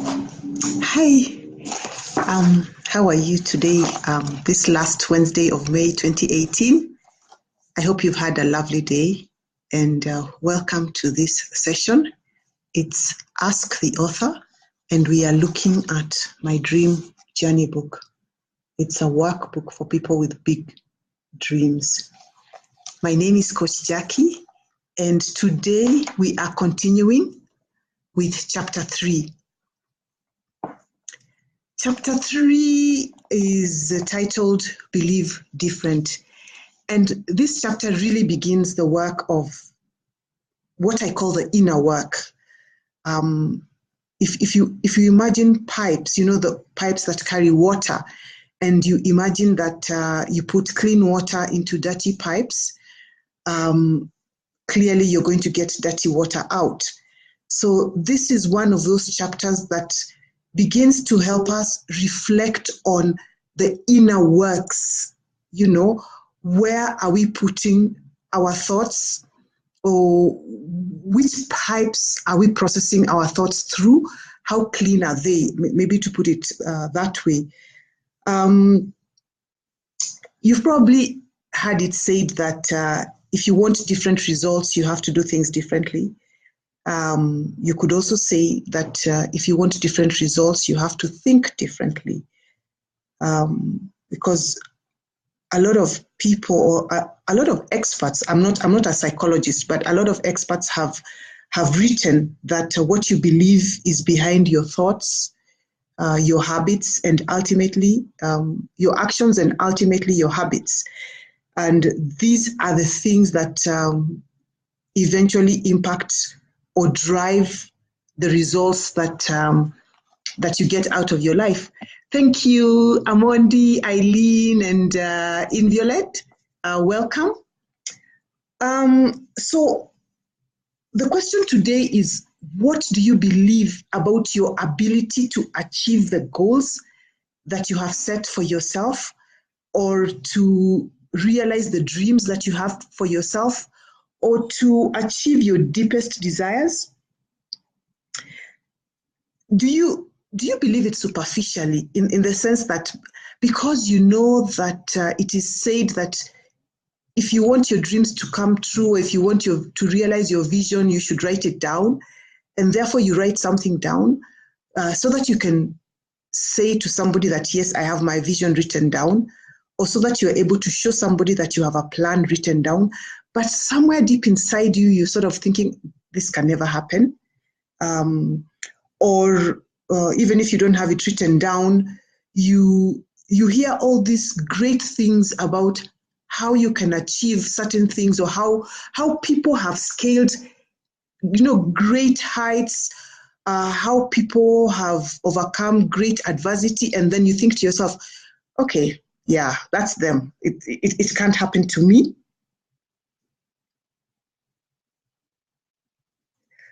Hi, how are you today? This last Wednesday of May 2018. I hope you've had a lovely day and welcome to this session. It's Ask the Author, and we are looking at my dream journey book. It's a workbook for people with big dreams. My name is Coach Jackie, and today we are continuing with Chapter 3. Chapter 3 is titled Believe Different. And this chapter really begins the work of what I call the inner work. If you imagine pipes, you know, the pipes that carry water, and you imagine that you put clean water into dirty pipes, clearly you're going to get dirty water out. So this is one of those chapters that begins to help us reflect on the inner works. You know, where are we putting our thoughts, or which pipes are we processing our thoughts through? How clean are they? Maybe to put it that way. You've probably heard it said that if you want different results, you have to do things differently. You could also say that if you want different results, you have to think differently. Because a lot of people, or a lot of experts, I'm not a psychologist, but a lot of experts have written that what you believe is behind your thoughts, your habits, and ultimately your actions, and ultimately your habits. And these are the things that eventually impact or drive the results that you get out of your life. Thank you, Amondi, Eileen, and Inviolette. Welcome. So the question today is, what do you believe about your ability to achieve the goals that you have set for yourself, or to realize the dreams that you have for yourself, or to achieve your deepest desires? Do you believe it superficially, in the sense that because you know that it is said that if you want your dreams to come true, or if you want to realize your vision, you should write it down, and therefore you write something down so that you can say to somebody that, yes, I have my vision written down, or so that you're able to show somebody that you have a plan written down, but somewhere deep inside you, you're sort of thinking, this can never happen. Or even if you don't have it written down, you hear all these great things about how you can achieve certain things, or how people have scaled, you know, great heights, how people have overcome great adversity, and then you think to yourself, okay, yeah, that's them. It can't happen to me.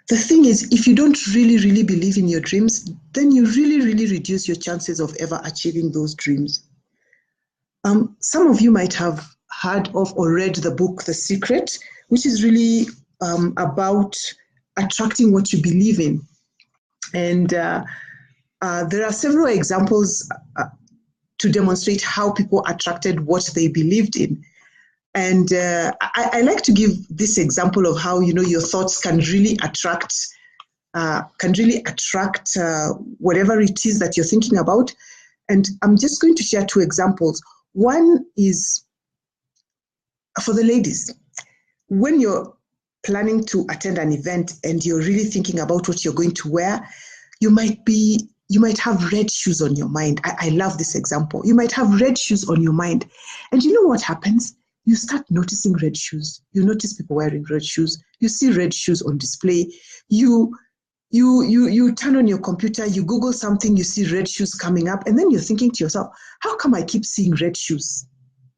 The thing is, if you don't really believe in your dreams, then you really reduce your chances of ever achieving those dreams. Some of you might have heard of or read the book The Secret, which is really about attracting what you believe in. And there are several examples to demonstrate how people attracted what they believed in. And I like to give this example of how, you know, your thoughts can really attract whatever it is that you're thinking about. And I'm just going to share two examples. One is for the ladies. When you're planning to attend an event and you're really thinking about what you're going to wear, you might have red shoes on your mind. I love this example. You might have red shoes on your mind. And you know what happens? You start noticing red shoes. You notice people wearing red shoes. You see red shoes on display. You turn on your computer, you Google something, you see red shoes coming up, and then you're thinking to yourself, how come I keep seeing red shoes?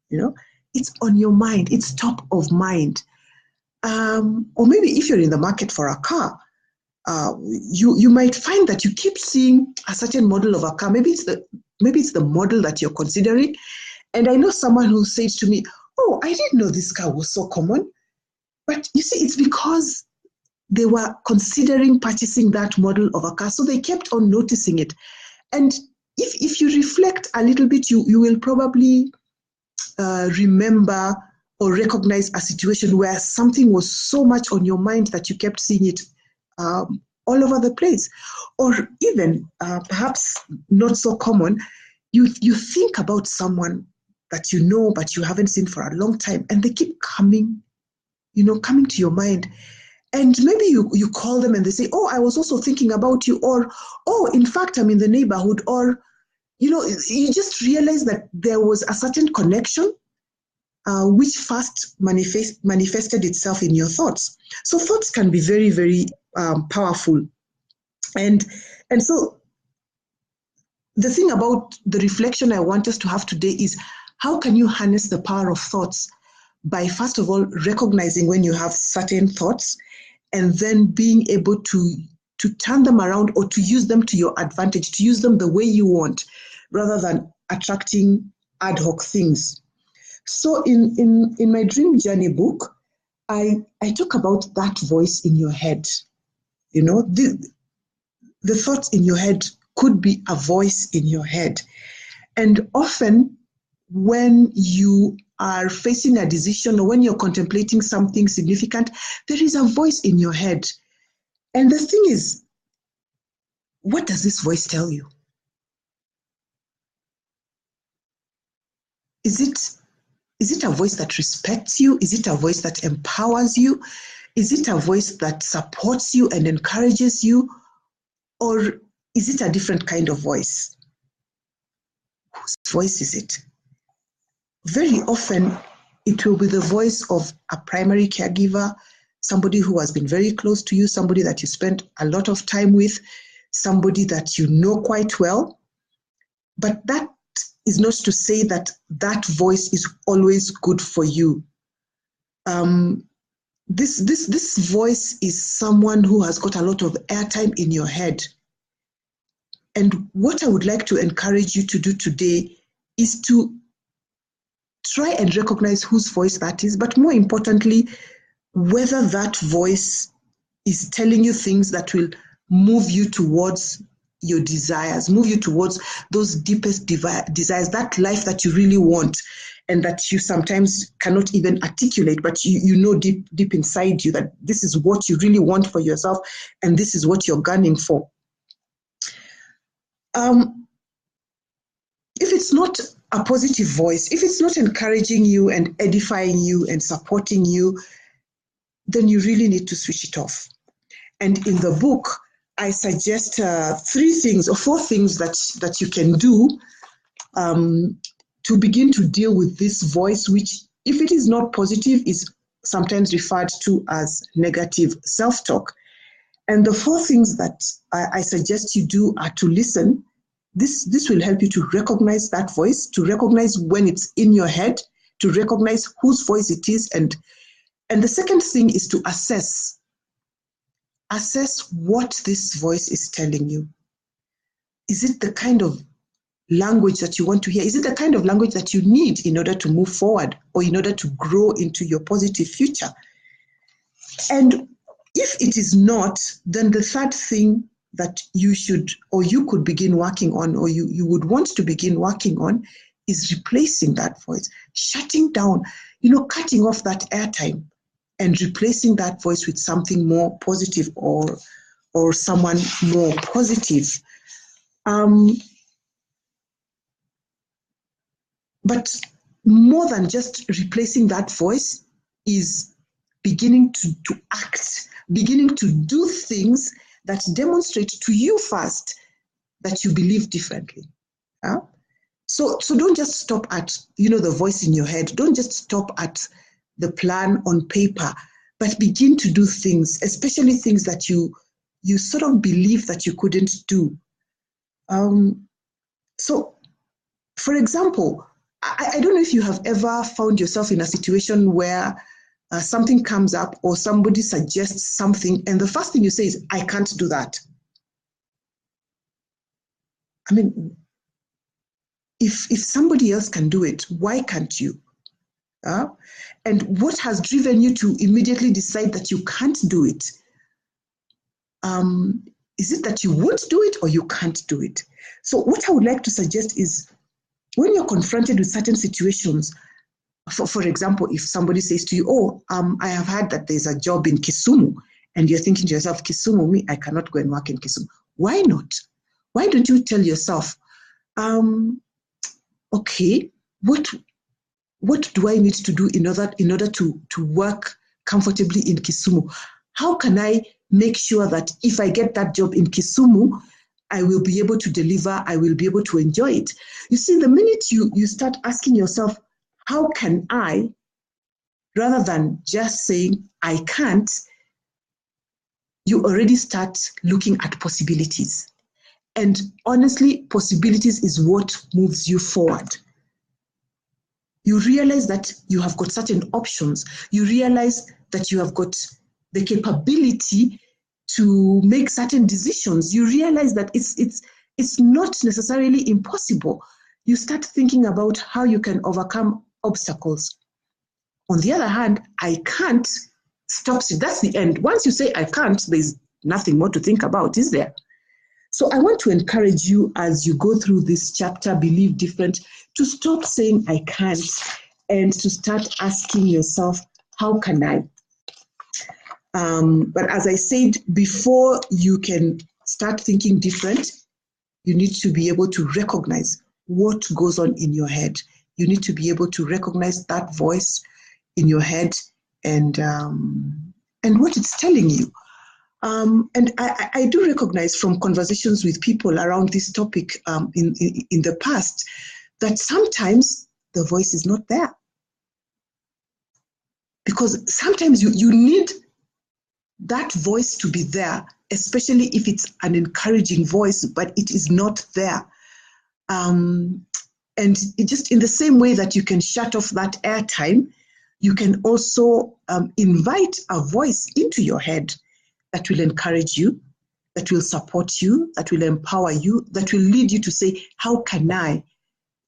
You know, it's on your mind. It's top of mind. Or maybe if you're in the market for a car, you might find that you keep seeing a certain model of a car. Maybe it's the model that you're considering. And I know someone who said to me, oh, I didn't know this car was so common. But you see, it's because they were considering purchasing that model of a car. So they kept on noticing it. And if you reflect a little bit, you will probably remember or recognize a situation where something was so much on your mind that you kept seeing it all over the place. Or even, perhaps not so common, you think about someone that you know but you haven't seen for a long time, and they keep coming to your mind. And maybe you call them and they say, oh, I was also thinking about you, or, oh, in fact, I'm in the neighborhood, or, you just realize that there was a certain connection which first manifested itself in your thoughts. So thoughts can be very, very powerful. And so the thing about the reflection I want us to have today is, how can you harness the power of thoughts? By, first of all, recognizing when you have certain thoughts, and then being able to turn them around, or to use them to your advantage, to use them the way you want, rather than attracting ad hoc things. So in my Dream Journey book, I talk about that voice in your head. The thoughts in your head could be a voice in your head. And often when you are facing a decision, or when you're contemplating something significant, there is a voice in your head. And the thing is, what does this voice tell you? Is it a voice that respects you? Is it a voice that empowers you? Is it a voice that supports you and encourages you? Or is it a different kind of voice? Whose voice is it? Very often, it will be the voice of a primary caregiver, somebody who has been very close to you, somebody that you spent a lot of time with, somebody that you know quite well. But that is not to say that that voice is always good for you. This voice is someone who has got a lot of airtime in your head. And what I would like to encourage you to do today is to try and recognize whose voice that is, but more importantly, whether that voice is telling you things that will move you towards your desires, move you towards those deepest desires, that life that you really want, and that you sometimes cannot even articulate, but you know deep inside you that this is what you really want for yourself, and this is what you're gunning for. If it's not a positive voice, if it's not encouraging you and edifying you and supporting you, then you really need to switch it off. And in the book, I suggest 3 things or 4 things that you can do to begin to deal with this voice, which, if it is not positive, is sometimes referred to as negative self-talk. And the 4 things that I suggest you do are to listen. This will help you to recognize that voice, to recognize when it's in your head, to recognize whose voice it is. And the second thing is to assess what this voice is telling you. Is it the kind of language that you want to hear? Is it the kind of language that you need in order to move forward, or in order to grow into your positive future? And if it is not, then the third thing that you should, or you could begin working on, or you would want to begin working on, is replacing that voice, shutting down, cutting off that airtime, and replacing that voice with something more positive, or someone more positive. But more than just replacing that voice is beginning to act, beginning to do things that demonstrate to you first that you believe differently. So don't just stop at, the voice in your head. Don't just stop at the plan on paper, but begin to do things, especially things that you sort of believe that you couldn't do. So, for example, I don't know if you have ever found yourself in a situation where something comes up, or somebody suggests something, and the first thing you say is, I can't do that. I mean, if somebody else can do it, why can't you? And what has driven you to immediately decide that you can't do it? Is it that you won't do it or you can't do it? So what I would like to suggest is when you're confronted with certain situations, for example, if somebody says to you, oh, I have heard that there's a job in Kisumu, and you're thinking to yourself, Kisumu, me, I cannot go and work in Kisumu. Why not? Why don't you tell yourself, okay, what do I need to do in order to work comfortably in Kisumu? How can I make sure that if I get that job in Kisumu, I will be able to deliver, I will be able to enjoy it? You see, the minute you start asking yourself, how can I, rather than just saying, I can't, you already start looking at possibilities. And honestly, possibilities is what moves you forward. You realize that you have got certain options. You realize that you have got the capability to make certain decisions. You realize that it's not necessarily impossible. You start thinking about how you can overcome obstacles. On the other hand, I can't stops you. That's the end. Once you say I can't, there's nothing more to think about, is there? So I want to encourage you as you go through this chapter, Believe Different, to stop saying I can't and to start asking yourself, how can I? But as I said, before you can start thinking different, you need to be able to recognize what goes on in your head. You need to be able to recognize that voice in your head and what it's telling you. And I do recognize from conversations with people around this topic in the past that sometimes the voice is not there. Because sometimes you need that voice to be there, especially if it's an encouraging voice, but it is not there. And it just in the same way that you can shut off that airtime, you can also invite a voice into your head that will encourage you, that will support you, that will empower you, that will lead you to say, how can I,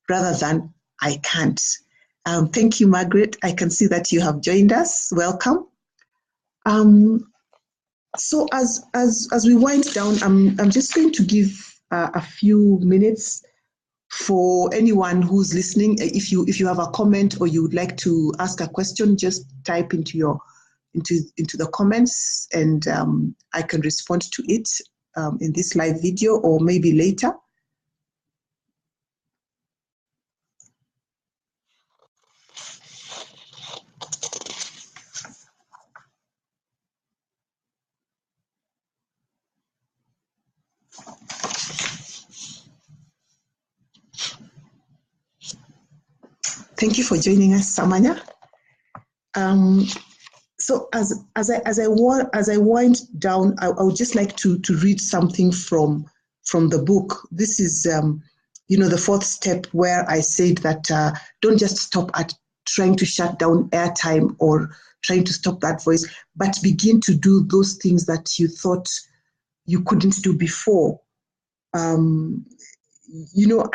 rather than I can't. Thank you, Margaret. I can see that you have joined us. Welcome. So as we wind down, I'm just going to give a few minutes for anyone who's listening. If you have a comment or you would like to ask a question, just type into the comments, and I can respond to it in this live video or maybe later. Thank you for joining us, Samanya. So as I wind down, I would just like to read something from the book. This is the fourth step, where I said that don't just stop at trying to shut down airtime or trying to stop that voice, but begin to do those things that you thought you couldn't do before.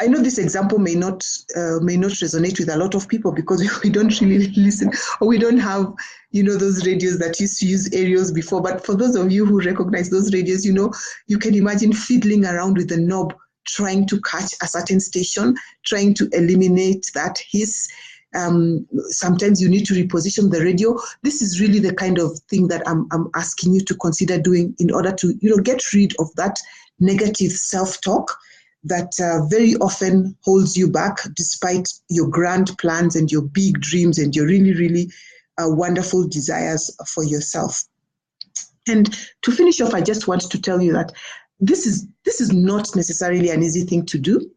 I know this example may not resonate with a lot of people because we don't really listen, or we don't have, those radios that used to use aerials before. But for those of you who recognize those radios, you can imagine fiddling around with the knob, trying to catch a certain station, trying to eliminate that hiss. Sometimes you need to reposition the radio. This is really the kind of thing that I'm asking you to consider doing in order to, get rid of that negative self-talk that very often holds you back despite your grand plans and your big dreams and your really, really wonderful desires for yourself. And to finish off, I just want to tell you that this is not necessarily an easy thing to do.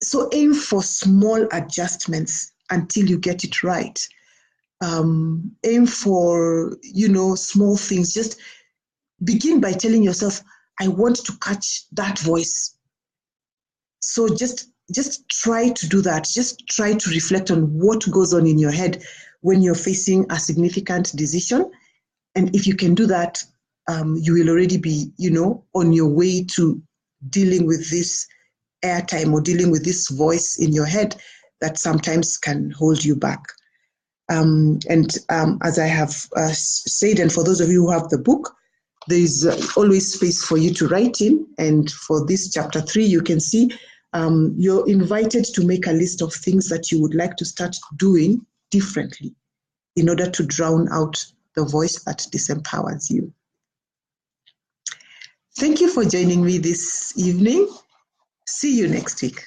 So aim for small adjustments until you get it right. Aim for, small things. Just begin by telling yourself, I want to catch that voice. So just try to do that. Just try to reflect on what goes on in your head when you're facing a significant decision. And if you can do that, you will already be, on your way to dealing with this airtime or dealing with this voice in your head that sometimes can hold you back. As I have said, and for those of you who have the book, there is always space for you to write in. And for this chapter 3, you can see you're invited to make a list of things that you would like to start doing differently in order to drown out the voice that disempowers you. Thank you for joining me this evening. See you next week.